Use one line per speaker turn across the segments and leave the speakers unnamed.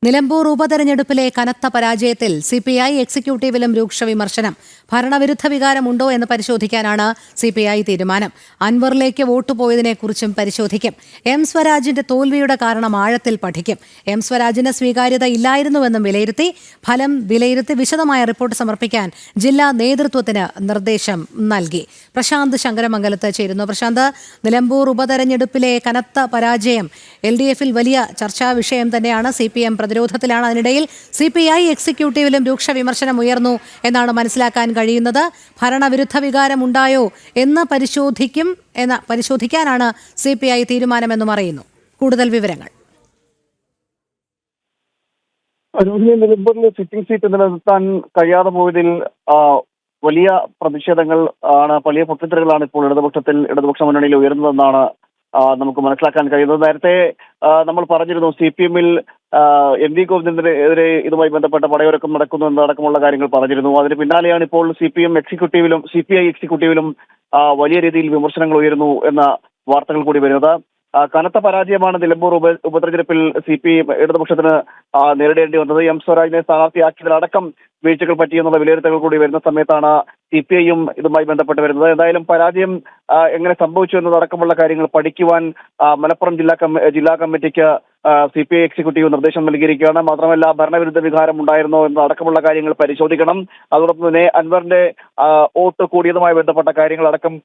നിലമ്പൂർ ഉപതെരഞ്ഞെടുപ്പിലെ കനത്ത പരാജയത്തിൽ സിപിഐ എക്സിക്യൂട്ടീവിലും രൂക്ഷ വിമർശനം. ഭരണവിരുദ്ധ വികാരമുണ്ടോ എന്ന് പരിശോധിക്കാനാണ് സിപിഐ തീരുമാനം. അൻവറിലേക്ക് വോട്ട് പോയതിനെക്കുറിച്ചും പരിശോധിക്കും. എം സ്വരാജിന്റെ തോൽവിയുടെ കാരണം ആഴത്തിൽ പഠിക്കും. എം സ്വരാജിന് സ്വീകാര്യത ഇല്ലായിരുന്നുവെന്നും ഫലം വിലയിരുത്തി വിശദമായ റിപ്പോർട്ട് സമർപ്പിക്കാൻ ജില്ലാ നേതൃത്വത്തിന് നിർദ്ദേശം നൽകി. പ്രശാന്ത് ശങ്കരമംഗലത്ത് ചേരുന്നു. പ്രശാന്ത്, നിലമ്പൂർ ഉപതെരഞ്ഞെടുപ്പിലെ കനത്ത പരാജയം LDFിൽ വലിയ ചർച്ചാ വിഷയം തന്നെയാണ്. CPM പ്രതിരോധത്തിലാണ്. അതിനിടയിൽ CPI എക്സിക്യൂട്ടീവിലും രൂക്ഷ വിമർശനം ഉയർന്നു എന്നാണ് മനസ്സിലാക്കാൻ കഴിയുന്നത്. ഭരണവിരുദ്ധ വികാരം ഉണ്ടായോ എന്ന് പരിശോധിക്കാനാണ് CPI തീരുമാനമെന്നും അറിയുന്നു. കൂടുതൽ വിവരങ്ങൾ.
നിലമ്പൂരിലെ സിറ്റിംഗ് സീറ്റ് നിലനിർത്താൻ കഴിയാതെ പോയതിൽ വലിയ പ്രതിഷേധങ്ങൾ ആണ്, വലിയ പൊട്ടിത്തെറികളാണ് ഇപ്പോൾ ഇടതുപക്ഷ മുന്നണിയിൽ ഉയരുന്നതെന്നാണ് നമുക്ക് മനസ്സിലാക്കാൻ കഴിയുന്നത്. നേരത്തെ നമ്മൾ പറഞ്ഞിരുന്നു CPMൽ MV ഗോവിന്ദനെതിരെ ഇതുമായി ബന്ധപ്പെട്ട പടയൊരുക്കം നടക്കുന്നു എന്നടക്കമുള്ള കാര്യങ്ങൾ പറഞ്ഞിരുന്നു. അതിന് പിന്നാലെയാണ് ഇപ്പോൾ CPI എക്സിക്യൂട്ടീവിലും വലിയ രീതിയിൽ വിമർശനങ്ങൾ ഉയരുന്നു എന്ന വാർത്തകൾ കൂടി വരുന്നത്. കനത്ത പരാജയമാണ് നിലമ്പൂർ ഉപതെരഞ്ഞെടുപ്പിൽ ഇടതുപക്ഷത്തിന് നേരിടേണ്ടി വന്നത്. എം സ്വരാജിനെ സ്ഥാനാർത്ഥിയാക്കിയതിലടക്കം വീഴ്ചകൾ പറ്റിയെന്നുള്ള വിലയിരുത്തലുകൾ കൂടി വരുന്ന സമയത്താണ് CPIയും ഇതുമായി ബന്ധപ്പെട്ട് വരുന്നത്. എന്തായാലും പരാജയം എങ്ങനെ സംഭവിച്ചു എന്നതടക്കമുള്ള കാര്യങ്ങൾ പഠിക്കുവാൻ മലപ്പുറം ജില്ലാ കമ്മിറ്റിക്ക് CPI എക്സിക്യൂട്ടീവ് നിർദ്ദേശം നൽകിയിരിക്കുകയാണ്. മാത്രമല്ല, ഭരണവിരുദ്ധ വികാരം ഉണ്ടായിരുന്നോ എന്നതടക്കമുള്ള കാര്യങ്ങൾ പരിശോധിക്കണം. അതോടൊപ്പം തന്നെ അൻവറിന്റെ വോട്ട് കൂടിയതുമായി ബന്ധപ്പെട്ട കാര്യങ്ങളടക്കം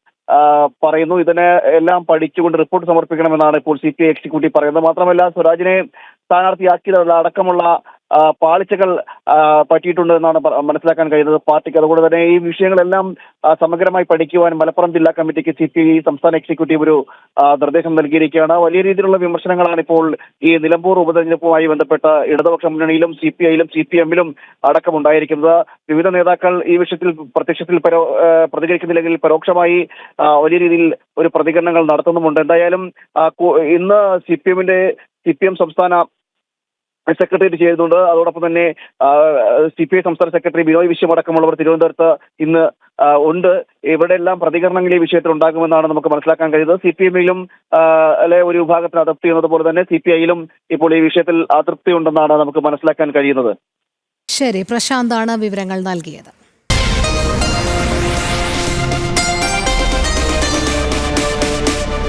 പറയുന്നു. ഇതിനെ എല്ലാം പഠിച്ചുകൊണ്ട് റിപ്പോർട്ട് സമർപ്പിക്കണമെന്നാണ് ഇപ്പോൾ CPI എക്സിക്യൂട്ടീവ് പറയുന്നത്. മാത്രമല്ല, സ്വരാജിനെ സ്ഥാനാർത്ഥിയാക്കിയതുള്ള അടക്കമുള്ള പാളിച്ചകൾ പറ്റിയിട്ടുണ്ട് എന്നാണ് മനസ്സിലാക്കാൻ കഴിയുന്നത് പാർട്ടിക്ക്. അതുകൊണ്ട് തന്നെ ഈ വിഷയങ്ങളെല്ലാം സമഗ്രമായി പഠിക്കുവാൻ മലപ്പുറം ജില്ലാ കമ്മിറ്റിക്ക് CPI സംസ്ഥാന എക്സിക്യൂട്ടീവ് ഒരു നിർദ്ദേശം നൽകിയിരിക്കുകയാണ്. വലിയ രീതിയിലുള്ള വിമർശനങ്ങളാണ് ഇപ്പോൾ ഈ നിലമ്പൂർ ഉപതെരഞ്ഞെടുപ്പുമായി ബന്ധപ്പെട്ട് ഇടതുപക്ഷ മുന്നണിയിലും CPIയിലും CPMലും അടക്കമുണ്ടായിരിക്കുന്നത്. വിവിധ നേതാക്കൾ ഈ വിഷയത്തിൽ പ്രത്യക്ഷത്തിൽ പ്രതികരിക്കുന്നില്ലെങ്കിൽ പരോക്ഷമായി വലിയ രീതിയിൽ ഒരു പ്രതികരണങ്ങൾ നടത്തുന്നുമുണ്ട്. എന്തായാലും ഇന്ന് CPM സംസ്ഥാന സെക്രട്ടേറിയറ്റ് ചെയ്തുകൊണ്ട് അതോടൊപ്പം തന്നെ CPI സംസ്ഥാന സെക്രട്ടറി ബിനോയ് വിശ്വം അടക്കമുള്ളവർ തിരുവനന്തപുരത്ത് ഇന്ന് ഉണ്ട്. ഇവിടെയെല്ലാം പ്രതികരണങ്ങൾ ഈ വിഷയത്തിൽ ഉണ്ടാകുമെന്നാണ് നമുക്ക് മനസ്സിലാക്കാൻ കഴിയുന്നത്. CPMലും ഒരു വിഭാഗത്തിന് അതൃപ്തി എന്നതുപോലെ തന്നെ CPIയിലും ഇപ്പോൾ ഈ വിഷയത്തിൽ അതൃപ്തി ഉണ്ടെന്നാണ് നമുക്ക് മനസ്സിലാക്കാൻ കഴിയുന്നത്.
ശരി, പ്രശാന്താണ് വിവരങ്ങൾ നൽകിയത്.